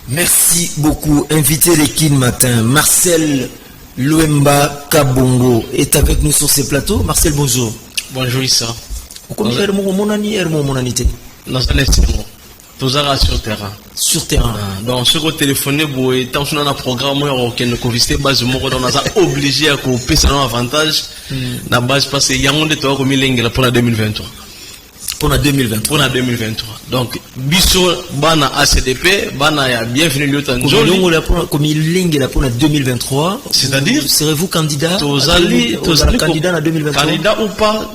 Merci beaucoup. Invité l'équipe matin, Marcel Louemba Kabongo est avec nous sur ce plateau. Marcel, bonjour. Bonjour Issa. Comment est mon anité? Dans un instant, tous à sur terrain. Sur terrain. Donc, ce qu'on téléphone, tant qu'on a un programme, on a convisté base de on a obligé à couper ça avantage. La base parce qu'il y a un de toi comme il pour la 2023. Pour la 2023. Pour la 2023. Donc, biso bana ACDP, bana ya bienvenue l'automne. Comme il est pour la 2023. C'est-à-dire, serez-vous candidat? Candidat en 2023. Candidat ou pas?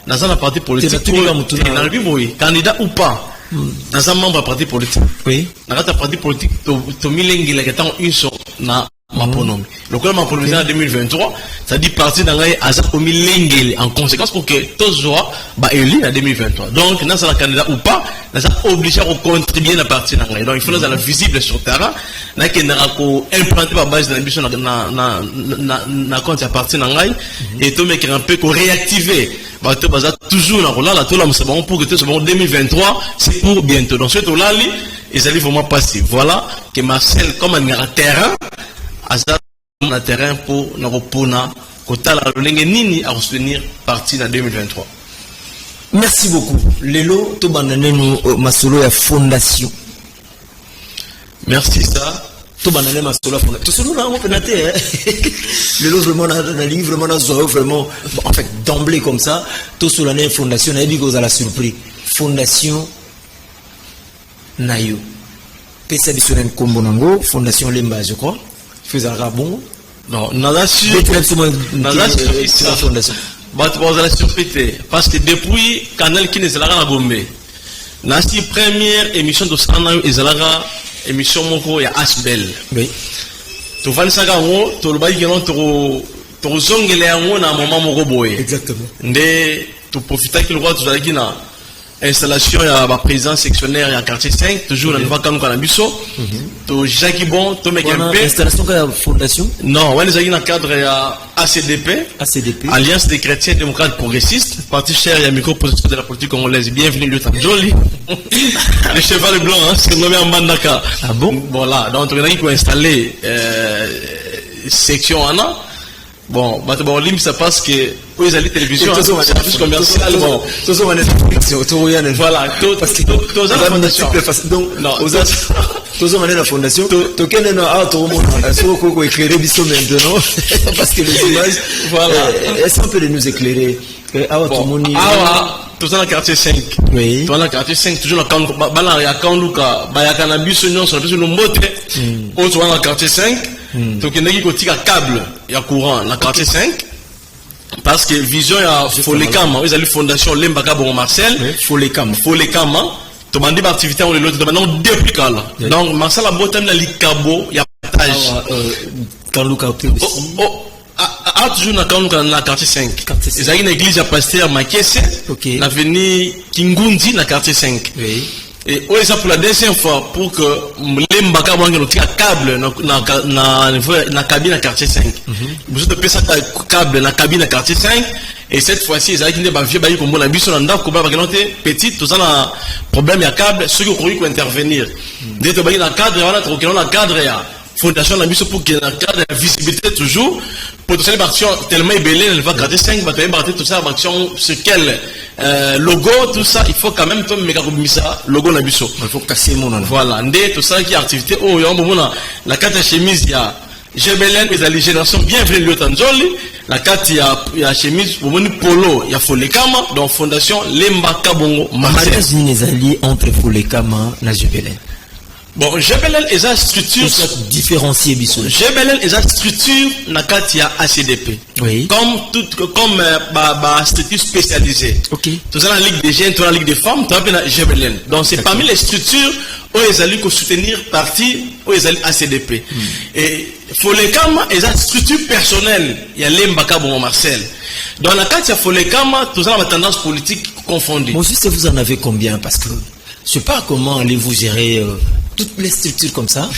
Dans un parti politique. Candidat ou pas? Dans un membre parti politique. Oui. Dans un parti politique, tu milengi la question une sur na maponomi. Le coup ma politique en 2023, ça dit parti dans les azak milengi en conséquence pour que tous soient élus en 2023. Donc, dans un candidat ou pas, nous sommes obligés à contribuer à la partie dans les. Donc, il faut nous aller visible sur le terrain. Nous avons implanté la base de l'ambition na compte à partir dans les et tout mais un peu réactiver. Toujours dans la tout là pour que tout ce bon 2023 c'est pour bientôt. Donc, ce là ils allaient vraiment passer. Voilà que Marcel comme un terrain un terrain pour nous pona kota la nini à soutenir parti en 2023. Merci beaucoup. Lelo to banane nous masolo ya fondation. Merci ça. To banane masolo ya fondation. To solo na on penaté. Lelo vraiment na ligne vraiment na zo vraiment en fait d'emblée comme ça, to solo na fondation na bigo za la surprise. Fondation Nayo. Pesa bisonen kombo nango fondation Lemba je crois. Faisant bon. Non, nada sur la fondation. Parce que depuis Canal qui n'est pas la Gombe, la première émission de Sanayo est la émission moko ya Asbel. Oui. Tu vas le savoir, tu le vas dire tu zongele yango na moment moko boye. Exactement. Ndé tu profites que le roi tu vas dire na installation ya ba président sectionnaire en quartier 5 toujours dans le camp Bisso. To Jacques Bon, to mec un peu installation de la fondation. Non, on est dans le cadre ya ACDP, Alliance des chrétiens démocrates progressistes, parti cher et micro-position de la politique congolaise. Bienvenue Lieutenant Joli. Le cheval blanc, hein, c'est nommé en Bandaka. Ah bon? Voilà, donc on a qui installé section ANA. Bon, c'est parce que ils allaient télévision, c'est plus commercial. Bon, voilà, parce que tous la fondation. Donc, non, tous on la fondation. Token no a tout le monde. Est-ce qu'on peut éclairer biso maintenant? Parce que les images, voilà. Est-ce qu'on peut nous éclairer? Ah, tout le monde. Ah, tout dans le quartier 5. Oui. Tout dans le quartier 5, toujours dans le Kanduka, Bayakana biso non, sur la biso nombote. Autre dans le quartier 5. Donc il y a un câble, il y a courant dans le quartier 5 parce que vision il y a Folekama, ils ont fondation Lemba Kabongo Marcel, Folekama, tu m'as dit l'activité on l'autre maintenant depuis là. Donc Marcel a botem la likabo, il y a partage. Kanduka toujours dans le quartier 5. Ils ont une église à pasteur Makesse, l'avenue Kingundi dans le quartier 5. Et ça pour la deuxième fois pour que les mbaka banque un câble na cabine à quartier 5. Vous avez ça câble na cabine à quartier 5 et cette fois-ci ils ont des vieux bails comme on a vu sur l'anda comme ba petit tout ça na problème ya câble ceux qui ont intervenir. Dès que bail na cadre voilà trop na cadre ya fondation la mission pour que la cadre la visibilité toujours potentiel action tellement ébélé elle va quartier 5 va te tout ça action sur quel logo tout ça il faut quand même toi méga ça logo na biso il faut casser mon nom voilà ndé tout ça qui activité oh yo mbona la carte chemise ya Jebelen et la génération bienvenue Lieutenant Joli la carte ya chemise pour mon polo ya Folekama donc fondation Lemba Kabongo Marcel les alliés entre Folekama na Jebelen. Bon, Jebelen est une structure différenciée biso. Jebelen est une structure na katia ACDP. Oui. Comme structure spécialisée. OK. Tout ça dans la Ligue des jeunes, tout dans la Ligue des femmes, tout dans Jebelen. Donc c'est parmi les structures où ils allaient soutenir parti où ils allaient ACDP. Et Folekama est une structure personnelle, il y a Lemba Kabongo Marcel. Dans la katia Folekama, tout ça dans la tendance politique confondue. Bon, juste vous en avez combien parce que je sais pas comment allez-vous gérer toutes les structures comme ça.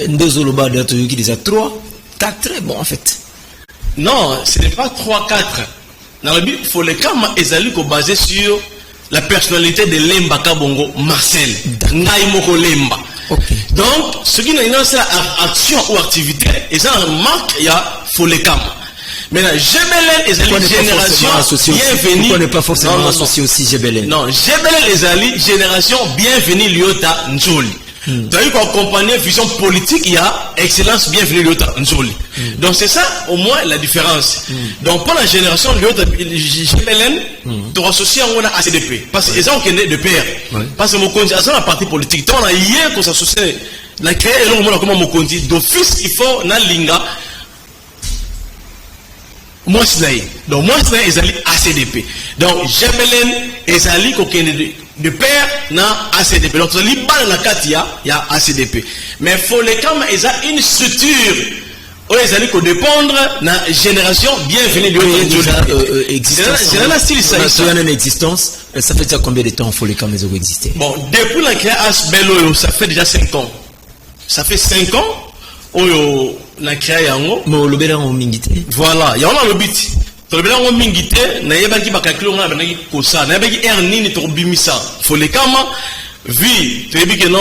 Ndezoloba de qui déjà 3, 4, bon en fait. Non, ce n'est pas 3, 4. Dans le but, il faut les camps basé sur la personnalité de Lemba Kabongo Marcel. Ngaïmoko Lemba. Okay. Donc ce qui n'a pas c'est action ou activité et ça marque il y a Folekam. Maintenant GBLN est une génération bienvenue. Pourquoi ne pas forcément associé aussi GBLN? Non, GBLN est une génération bienvenue Liota Nzoli. Tu as eu qu'on accompagner vision politique, il y a excellence bienvenue Liota Nzoli. Donc c'est ça au moins la différence. Donc pour la génération Liota GBLN, tu as associé à ACDP. Parce que les gens qui sont de père. Parce que mon conti, c'est la partie politique. Tu as hier qu'on s'associe, on a créé et là comment mon conti d'office il faut na linga. Moi c'est donc moi c'est ezali ACDP. Donc GBLN ezali de père na ACDP. Donc ezali bal na katia ya ACDP. Mais Folekam eza une structure où ezali ko dépendre na génération bienvenue de existence. C'est la style ça. C'est une existence. Ça fait déjà combien de temps Folekam les ont existé? Bon, depuis la création Bello, ça fait déjà 5 ans. Ça fait 5 ans. Oyo na créé yango mo lobela ngo mingité voilà ya on a lobiti to lobela ngo mingité na yebaki bakakilo nga banaki kosa na yebaki nini to bimisa Folekam vu to yebi que non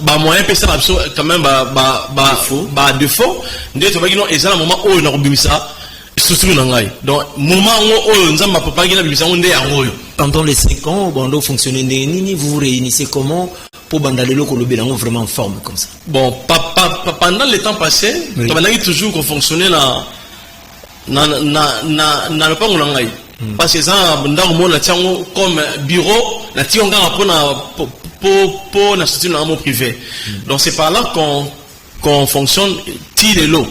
ba moyen pesa ba quand même ba défaut nde to baki non ezala moment oyo na bimisa structure na ngai donc moment oyo nzamba papa ki na bimisa nde yango. Pendant les 5 ans bando fonctionner nini vous vous réunissez comment pour bandalelo ko lobela ngo vraiment en forme comme ça? Bon, pendant le temps passé, tu as toujours qu'on fonctionnait na le pango nangai. Parce que ça, ndako na tiango comme bureau, na tionga pour na structure na mon privé. Donc c'est par là qu'on fonctionne tire l'eau.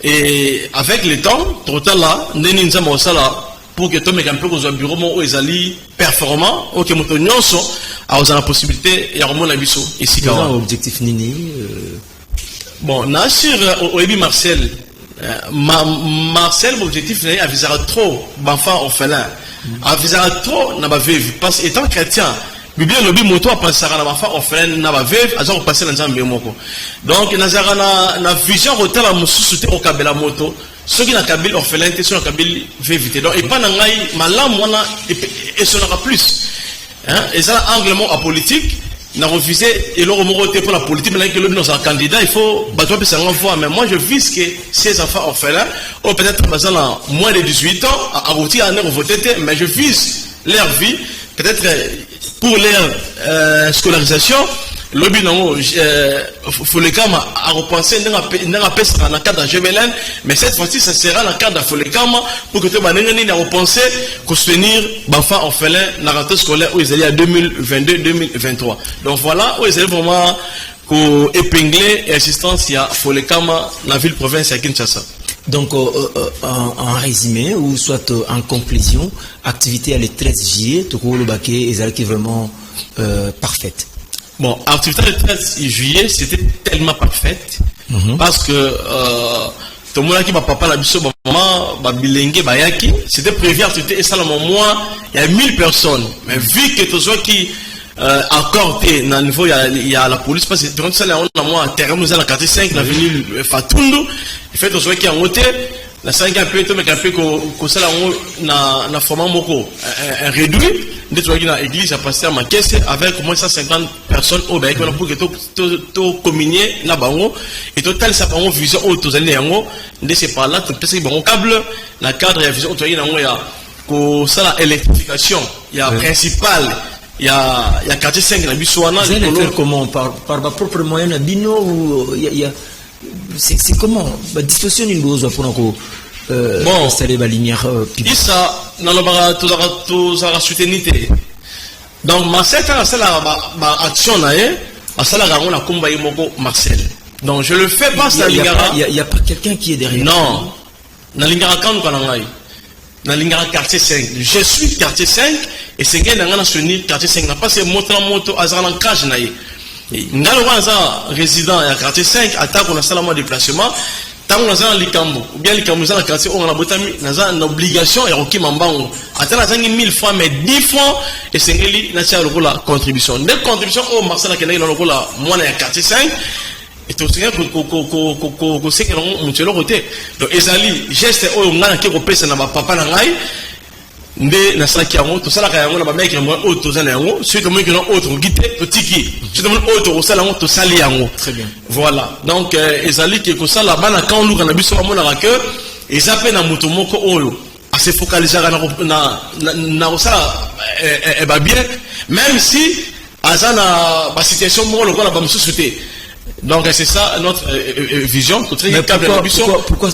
Et avec le temps, trop tard là, neni nzamba osala pour que tu mettes un peu dans un bureau où ils allaient performant, ok, mon nyonso a la possibilité et à remonter biso ici. Quel objectif nini? Bon, na sur Oebi Marcel, Marcel mon objectif n'est avisera trop d'enfants orphelins, avisera trop n'a pas vécu parce étant chrétien. Bible lobi moto a passé à l'enfant orphelin n'a pas vécu, a genre passé dans un moko. Donc nazara na vision hôtel à mususu au kabela moto. Ceux qui n'ont qu'à Bill orphelin, ceux qui n'ont qu'à Bill veut éviter. Donc, et pas dans malam, et ce n'aura plus. Et ça, anglement à politique, n'a refusé, et l'on remonte pour la politique, mais que l'on est un candidat, il faut battre un fois. Mais moi, je vise que ces enfants orphelins, ou peut-être moins de 18 ans, à rôtir à voter, mais je vise leur vie, peut-être pour leur scolarisation. Lobby non, Folekam a repensé dans le cadre de GBLN, mais cette fois-ci, ça sera dans le cadre de Folekam pour que tout le monde ait repensé qu'on soutenir les enfants orphelins dans la rentrée scolaire où ils allaient à 2022-2023. Donc voilà, où ils allaient vraiment épingler l'assistance à Folekam dans la ville-province à Kinshasa. Donc, en résumé, ou soit en conclusion, activité à le 13 juillet, Tokolo Baké, est vraiment parfaite. Bon, l'activité du 13 juillet, c'était tellement parfaite parce que tout le monde qui m'a papa la biso maman ba bilingue ba yaki, c'était prévu l'activité et ça le moment il y a 1000 personnes. Mais vu que tout ce qui accordé dans le niveau il y a la police parce que durant ça là on a moi terrain nous à la quartier 5 l'avenue Fatundu, il fait tout ce qui a monté la 5 un peu mais un peu que ça là on na format moko un réduit de toi qui dans l'église a passé à ma caisse avec au moins 150 personnes au bec pour que tout communier là bango et total ça bango vision auto allez yango de c'est pas là tout parce que bango câble la cadre il y a vision auto yango ya ko ça la électrification il y a principal il y a quartier 5 na bisouana vous allez faire comment par ma propre moyen na bino ou il y a c'est comment la disposition d'une dose pour bon installer la lumière publique ça dans le bara tout ça soutenir donc Marcel quand ça la action là à ça la on a combat moko Marcel donc je le fais pas ça lingara il y a pas quelqu'un qui est derrière non na lingara quand on a na lingara quartier 5 je suis quartier 5 et c'est gars dans soutenir quartier 5 n'a pas c'est moto azana cage na ngalo kwanza résident ya quartier 5 attaque on a ça la déplacement tant on a likambo ou bien likambo dans le quartier on a botami na une obligation et roki mambango atana zangi 1000 francs mais 10 francs et sengeli na tia la contribution de contribution au Marcel Kenai dans le la mwana ya quartier 5 et tout ça ko c'est que on te le côté donc ezali geste o ngana ke ko pesa na papa na ngai nde na saki yango to sala ka yango na ba mec mo auto za na yango suite mo que non autre guité to tiki suite mo auto ko sala yango to sali yango très bien voilà donc ezali ke ko sala bana quand luka na biso amona ka que ezape na moto moko oyo a se focaliser na ko sala ba bien même si azana ba situation mo lokola ba msusute. Donc c'est ça notre vision. Mais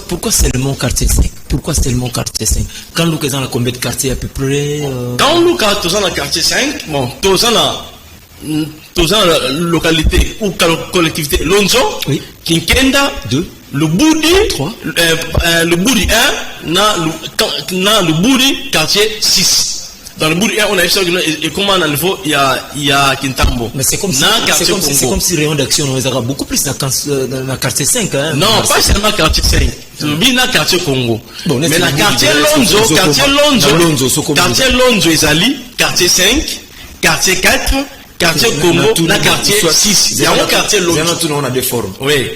pourquoi seulement quartier 5? Pourquoi seulement quartier 5? Quand nous sommes dans combien de quartiers à peu près Quand nous sommes dans le quartier 5, bon, nous sommes dans la localité ou collectivité Lonzo, oui. Kinkenda, 2, le Boudi, 3, le Boudi 1, le Boudi quartier 6. Dans le bout on a vu ça et comment on a le niveau il y a Kintambo. Mais c'est comme si rayon d'action on a beaucoup plus dans le quartier 5 hein. Non, pas seulement quartier 5. Bien dans quartier Congo. Bon, mais la quartier Lonzo ezali, quartier 5, quartier 4, quartier Congo, na quartier 6. Il y a un quartier Lonzo. On a des formes. Oui.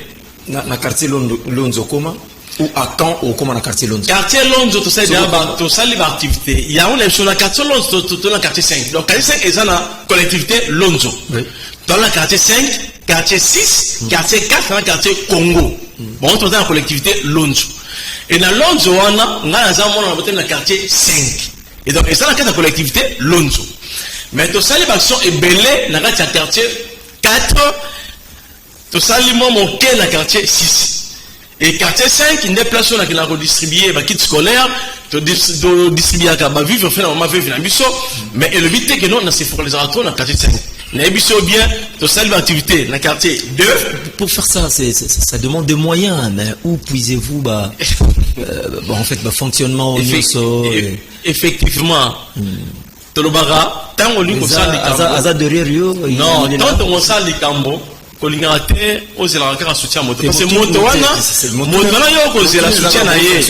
Na quartier Lonzo comment ou à Caen ou comment dans le quartier Lonzo? Quartier Lonzo, tout ça, tout ça, les activités. Il y a une émission dans le quartier Lonzo, tout dans le quartier 5. Donc, quartier 5 est dans la collectivité Lonzo. Oui. Dans le quartier 5, quartier 6, quartier 4, dans le quartier Congo. Bon, on est dans la collectivité Lonzo. Et dans Lonzo, on a dans le quartier 5. Et donc, c'est dans la collectivité Lonzo. Mais tout ça, les actions est belé dans le quartier 4, tout ça, les moments dans le quartier 6. Et quartier 5, il y a des places qui ont redistribué les kits scolaires, distribué à vivre, mais le but est que nous, on a ces focalisations dans le quartier 5. Nous avons bien de cette activité dans le quartier 2. Pour faire ça, ça demande des moyens, mais où puisez-vous en fait, fonctionnement au effectivement. Tolobara, tant on lui comme ça, non, tant on sait les cambo. Kolingate ozela kaka soutien moto parce que moto wana yo kozela soutien na ye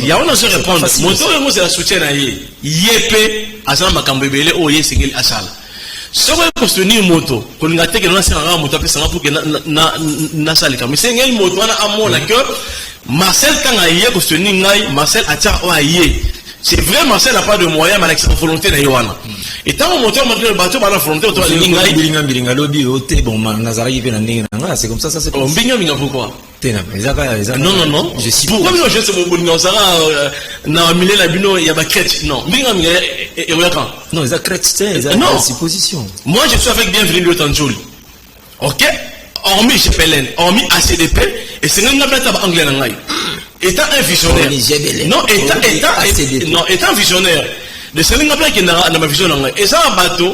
ya ona se répondre moto yo kozela soutien na ye yepe asana makambo ebele o ye sengeli asala soko kostoni moto kolingate ke na sera moto apesa nga pour que na salika mais sengeli moto wana amona que Marcel kanga ye kostoni ngai Marcel atia o aye. C'est vrai, Marcel n'a pas de moyens, mais avec sa volonté, et tant que moteur le bateau, par la volonté, c'est comme ça, c'est comme ça. Pourquoi? Non, non. Je suis pourquoi je sais il y a crête. Non, non, ils ont crête, c'est position. Moi, je suis avec bienvenue le Tanjouli. Ok? Hormis GPLN, hormis ACDP, et c'est un anglais. Étant un visionnaire. Étant visionnaire. De ce que qui n'a ma vision en et ça un bateau,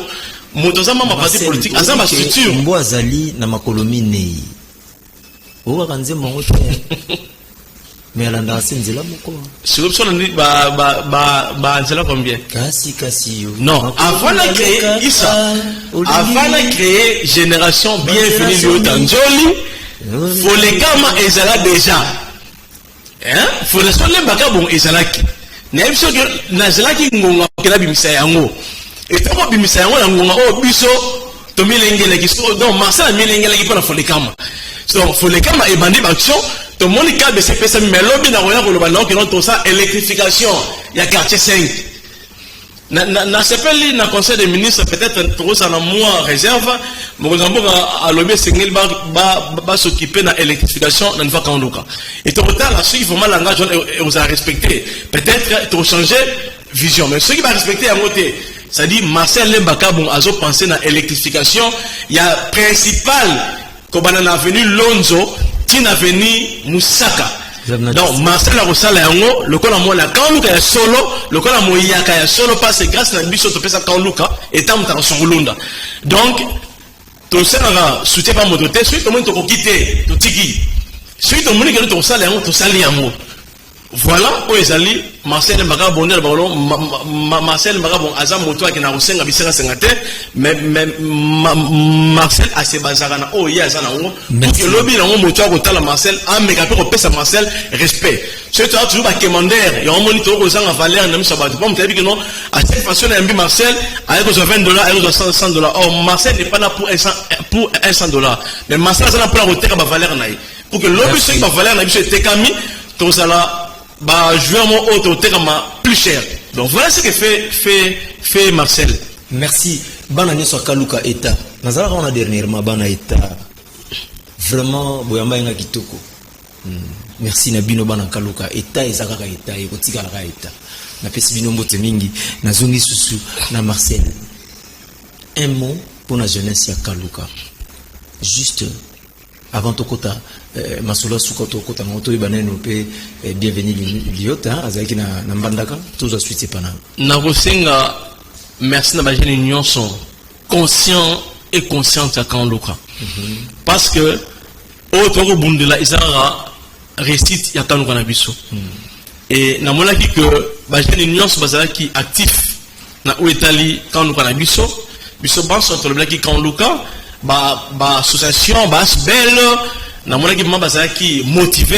motozama ma parti politique, ça ma structure. Mboazali na makolomi nei. Owa kanze mongote. Mais elle a nzela moko. C'est comme ça on dit ba nzela combien? Kasi yo. Non, avant de créer Issa, avant de créer génération bienvenue le Tanjoli, faut les gamma ezala déjà. Hein? Faut les soler baka bon ezalaki. Na biso na ezalaki ngonga kela bimisa yango. Et tant bimisa yango na ngonga o biso to milengele ki so donc Marcel milengele ki pona faut les kama. Donc faut les kama et bandi action to monika de ces pesa melobi na roya ko lo bana ko to ça électrification ya quartier 5. Na sepeli na conseil des ministres peut-être trop ça na mois réserve Mozambique a lobby singel ba s'occuper na électrification dans fois kanduka et tout retard là ceux qui font mal langage on a respecté peut-être to changer vision mais ceux qui va respecter à côté ça dit Marcel Lembaka bon azo penser na électrification il y a principal comme na avenue Lonzo tina avenue Musaka. Donc Marcel a reçu le col à moi la quand ya solo le col à moi ya solo passe grâce à biso to pesa quand Luka et tam ta son lunda donc to sera soutien pas mototé suite au moment to quitter to tiki suite au moment que to sala to sali yango voilà où ezali Marcel Mbaka bonner balon Marcel Mbaka bon azam moto qui na rosenga bisanga sengate mais Marcel a se bazara na o ya zana ngo que lobby na moto ko tala Marcel a mega pe ko pesa Marcel respect c'est toujours ba commander ya monitor ko zanga valeur na misa bato pas me que non à cette façon na mbi Marcel avec $20 avec $100 oh Marcel n'est pas là pour $100 mais Marcel ça na pour la reteka ba valeur na pour que lobby c'est ba valeur na biso tekami to sala bah jouer mon auto terme plus cher Donc voilà ce que fait Marcel. Merci. Bana nyoso kaluka eta. Nazala on a dernièrement bana eta. Vraiment boyamba nga kitoko. Merci na bino bana kaluka eta ezaka eta ekotika la eta. Na pesi bino mbote mingi na zongi susu na Marcel. Un mot pour la jeunesse ya kaluka. Juste avant tokota masula sukoto kota moto ibaneno pe bienvenue liota azaki na mbandaka tout de suite pana. Na kosenga merci na ba jeune union sont conscients et conscientes à Kaluka. Parce que autre bundela isara récite ya Kaluka na biso. Et na mona ki que ba jeune union sont bazalaki actif na Italie Kaluka na biso banso entre le blaki Kaluka ba association ba belle na mona ki mamba bazalaki motivé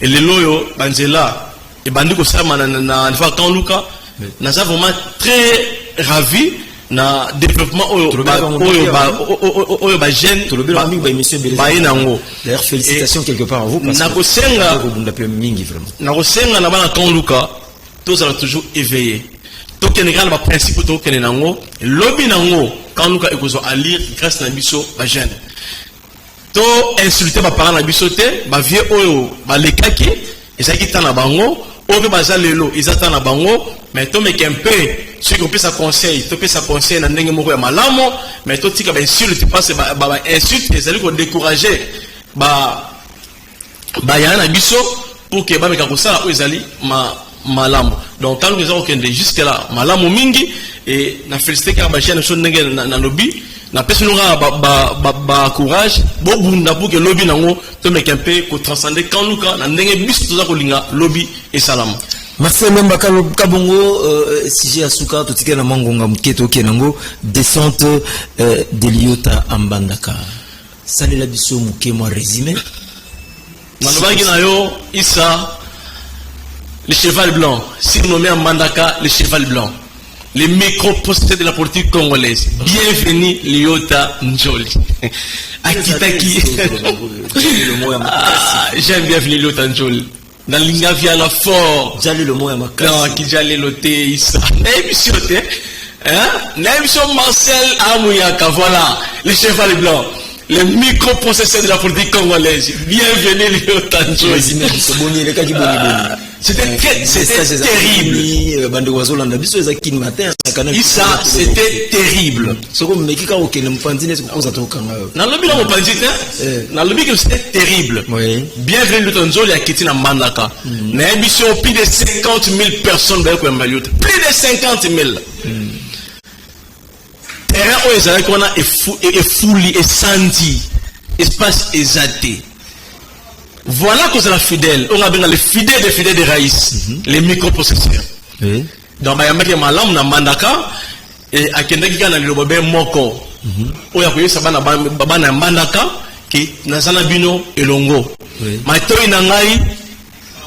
et les loyo banzela et bandi ko sama na fa Kaluka na ça vraiment très ravi na développement oyo ba jeune d'ailleurs félicitations quelque part à vous parce que na kosenga na bana Kaluka tous sont toujours éveillés to kenegal ba principe to kenenango lobby nango Kaluka ekozo à lire grâce na biso ba jeune to insulter ba parents na biso te ba vieux oyo ba lekaki ezaki tana bango oyo baza lelo ezata na bango mais to meke un peu ceux qui ont sa conseil na ndenge moko ya malamo mais to tika ba insulte passe ba insulte ezali ko décourager ba yana biso pour que ba meka ko sala ezali malamo donc tant que ça okende jusque là malamo mingi et na féliciter ka ba chaîne so ndenge na lobby na pesi nunga ba courage bo bunda pour que lobby nango to meke un peu ko transcender Kaluka na ndenge biso to za ko linga lobby et salam. Marcel Memba Kabongo, si j'ai asuka, tout ce qui est na mangonga mketo kenango, descente de Liota Ambandaka. Salut la biso mouké, moi résumé. Manobagi na yo, Issa, le cheval blanc. Si vous nommez Ambandaka, le cheval blanc. Les micro-postés de la politique congolaise. Bienvenue Liota Njoli. Akitaki. J'aime bienvenue Liota Njoli. Dans l'ingavia la fort. J'allais le mot à ma classe. Non, qui j'allais l'ôter, Issa. L'émission, hein? L'émission Marcel Amouyaka, voilà. Le cheval blanc. Le microprocesseur de la politique congolaise. Bienvenue, Lyotanjo. C'était terrible. Issa, c'était terrible. C'était terrible. Bienvenue, Lyotanjo, il y a quitté dans Mandaka. N'a émission plus de 50 000 personnes. Plus de 50 000. Terrain où ils avaient qu'on a fouli et senti espace exalté. Voilà que c'est la fidèle. On a bien les fidèles de Raïs, les microprocesseurs. Donc il y a un malam na Mandaka et à Kendaki na lilobobe moko. O ya koyesa bana na Mandaka ki nazana bino elongo. Matoi na ngai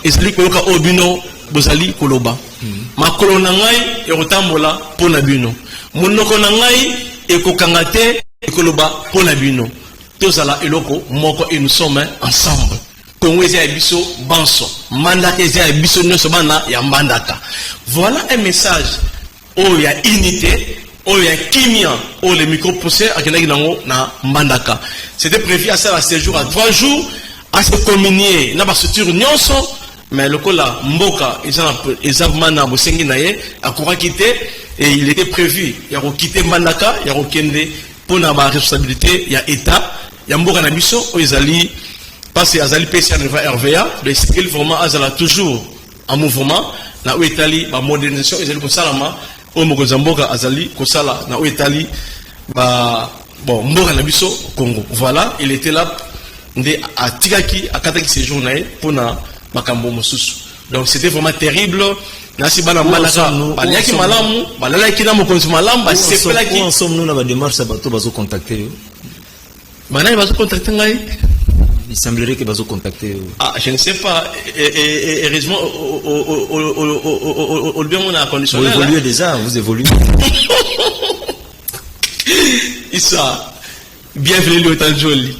esli koyoka obino bozali koloba. Makolo na ngai ekotambola pona bino. Monoko na ngai ekokanga te ekoloba pona bino. Tozala eloko moko et nous sommes ensemble. Kongo eza biso banso. Mandaka eza biso nyonso bana ya Mbandaka. Voilà un message. Oh ya unité, oh ya kimia, oh les microprocesseurs akendaki nango na Mbandaka. C'était prévu à ça à 7 jours à 3 jours à se communier na ba structure nyonso. Mais le kola mboka ezamana bosengi naye akora quitter et il était prévu ya ko quitter Mbandaka ya ko kende pona ba responsabilité ya état ya mboka na biso o ezali parce azali PCA neva RVA le skill vraiment azala toujours en mouvement na Italie ba modernisation ezali ko salama o mokonza mboka azali ko sala na Italie ba bon mboka na biso Congo. Voilà, il était là ndé atikaki akataki séjour naye pona makambo mosusu. Donc c'était vraiment terrible. Nasi bana malaka baliaki malamu balalaki na mokonzi malamu ba sepelaki ensemble nous na ba démarche bato bazo contacter. Bana bazo contacter ngai. Il semblerait que bazo contacter. Ah, je ne sais pas. Et heureusement au bien on a conditionnel. Vous évoluez déjà, vous évoluez. Issa, bienvenue Lyotanjoli.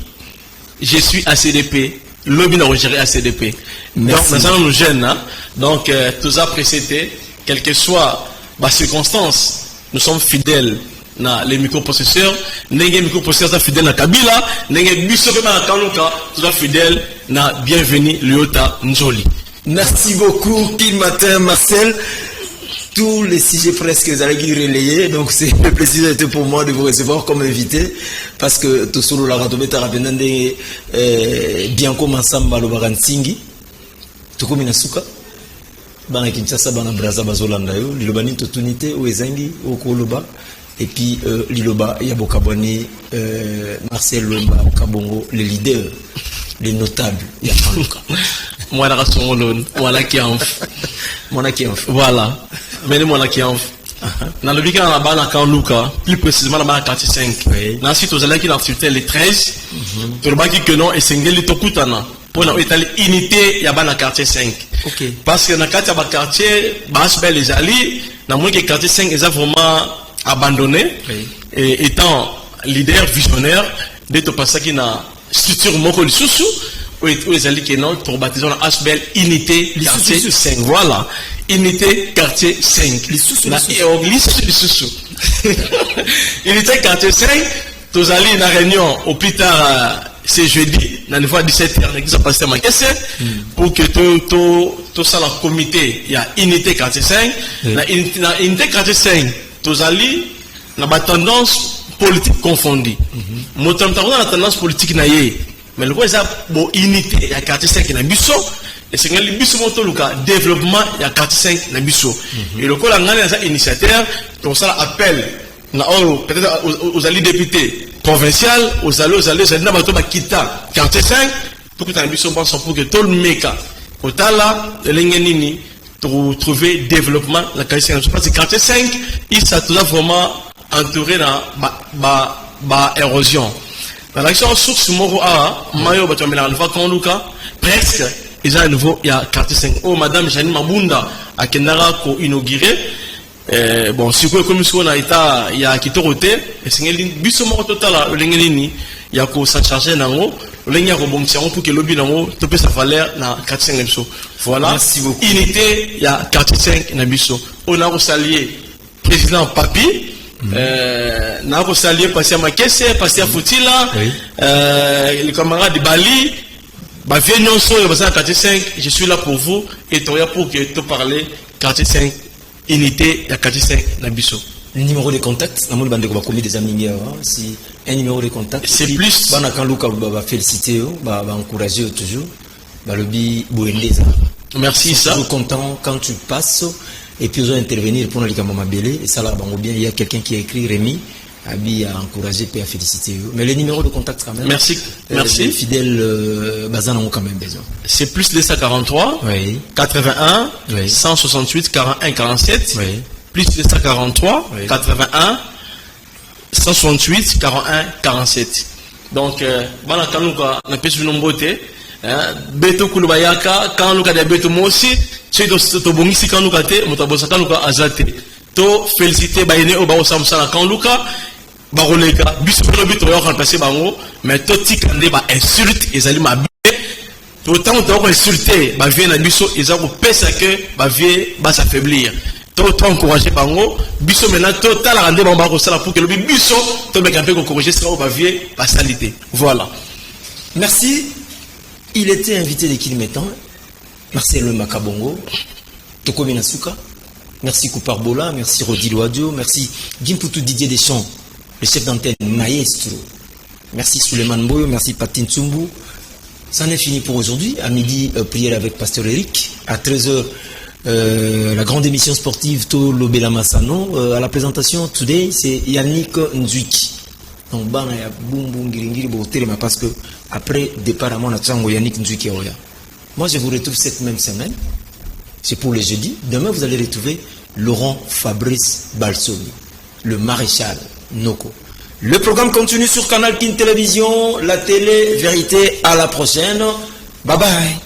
Je suis à CDP. Lobby n'a géré à CDP. Donc, nous sommes jeunes. Hein? Donc, tout ça précédé, quel que soit bah circonstances, nous sommes fidèles na les microprocesseurs, les microprocesseurs sont fidèles na Kabila, les biso na Kaluka sont fidèles na bienvenue Lyota Nzoli. Merci beaucoup, Kin Matin Marcel. Tous les sujets presque vous allez relayer, donc c'est le plaisir pour moi de vous recevoir comme invité parce que tout solo la radometa rapendande bien comme ensemble le baransingi tout comme inasuka bana Kinshasa bana Braza bazolanda yo liloba ni totunité o ezangi o koloba et puis liloba ya bokaboni Marcel Lomba Kabongo le leader les notables ya Kaluka moi la rassemblon voilà qui en voilà mais moi qui en dans le week-end là-bas na Kaluka plus précisément là-bas à quartier 5 dans site aux allées qui l'activité les 13 to le baki que non et sengeli tokutana pour na étaler unité ya bana quartier 5 OK parce que na quartier bas bel les alliés na moins que quartier 5 est vraiment abandonné et étant leader visionnaire de to passer qui na structure moko lisusu où les alliés qui non pour baptiser la HBL unité quartier 5 voilà unité quartier 5 unité quartier 5 tous alliés na réunion au plus tard c'est jeudi dans le fois 17h qui s'est passé à ma caisse pour que tout ça le comité il y a unité quartier 5 na unité quartier 5 tous alliés na ba tendance politique confondue motam na tendance politique na yé mais le quoi ça bon unité il y a quartier 5 na biso et c'est le biso moto luka développement il y a quartier 5 na biso et le quoi la ngana ça initiateur comme ça appel na peut-être aux alliés députés provincial aux alliés na bato ba kita quartier 5 pour que na biso pense pour que tout le meka otala lengenini pour trouver développement la quartier 5 parce que quartier 5 il ça tout vraiment entouré dans ba érosion dans l'action source moro a mayo bato mela alfa Kaluka presque ils ont à nouveau il y a quartier 5 oh madame Janine Mabunda a Kenara ko inauguré bon si quoi comme on a état il y a kitoroté et c'est ngeli biso moko total lengelini il y a ko s'en charger nango lengya ko bontia pour que lobby nango to peut sa valeur na quartier 5 biso voilà merci beaucoup unité il y a quartier 5 na biso on a salué président Papi n'a pas salué passer à Makesse, passer à Foutila, les camarades de Bali, bah venons sur le quartier 5, je suis là pour vous et pour que tu parles quartier 5, unité, il y a quartier 5, Nabiso. Le numéro de contact, des amis, si un numéro de contact, c'est plus. Bana Kaluka va féliciter, va encourager toujours, va le bi Bouendeza. Merci ça. Je suis content quand tu passes. Et puis ils ont intervenir pour les camarades Mabélé et ça là bien il y a quelqu'un qui a écrit Rémi Abi a encouragé et a félicité mais les numéros de contact quand même merci merci fidèles Bazan ont quand même besoin c'est plus 243 oui 81 oui 168 41 47 oui plus 243 oui 81 168 41 47 donc bana Kaluka na pesi nombote beto kulubayaka Kaluka de beto mosi c'est to bongisi Kaluka te motabosa Kaluka azate to féliciter bayene o ba osamsa na Kaluka ba rolega biso no bito yo remplacer bango mais to tikande ba insulte ezali mabe autant to insulter ba vie na biso ezako pesa que ba vie ba s'affaiblir to encourager bango biso maintenant total rendre bango ba ko sala pour que le biso to meka pe ko corriger ça ba vie ba salité voilà merci. Il était invité de Kilimetan, Marcel Lomba Kabongo, Toko Minasuka, merci Koupar Bola, merci Rodi Loadio, merci Gimputu Didier Deschamps, le chef d'antenne maestro, merci Suleiman Boyo, merci Patin Tsumbu. Ça n'est fini pour aujourd'hui. À midi, prière avec Pasteur Eric. À 13h, la grande émission sportive To Lobela Massano. À la présentation, today, c'est Yannick Nzuiki. Donc, bana ya boum boum giringiri botelema parce que après départ à mon atsango Yannick Nzuki Oya. Moi je vous retrouve cette même semaine. C'est pour le jeudi. Demain vous allez retrouver Laurent Fabrice Balsoni, le maréchal Noko. Le programme continue sur Canal Kin Télévision, la télé Vérité. À la prochaine. Bye bye.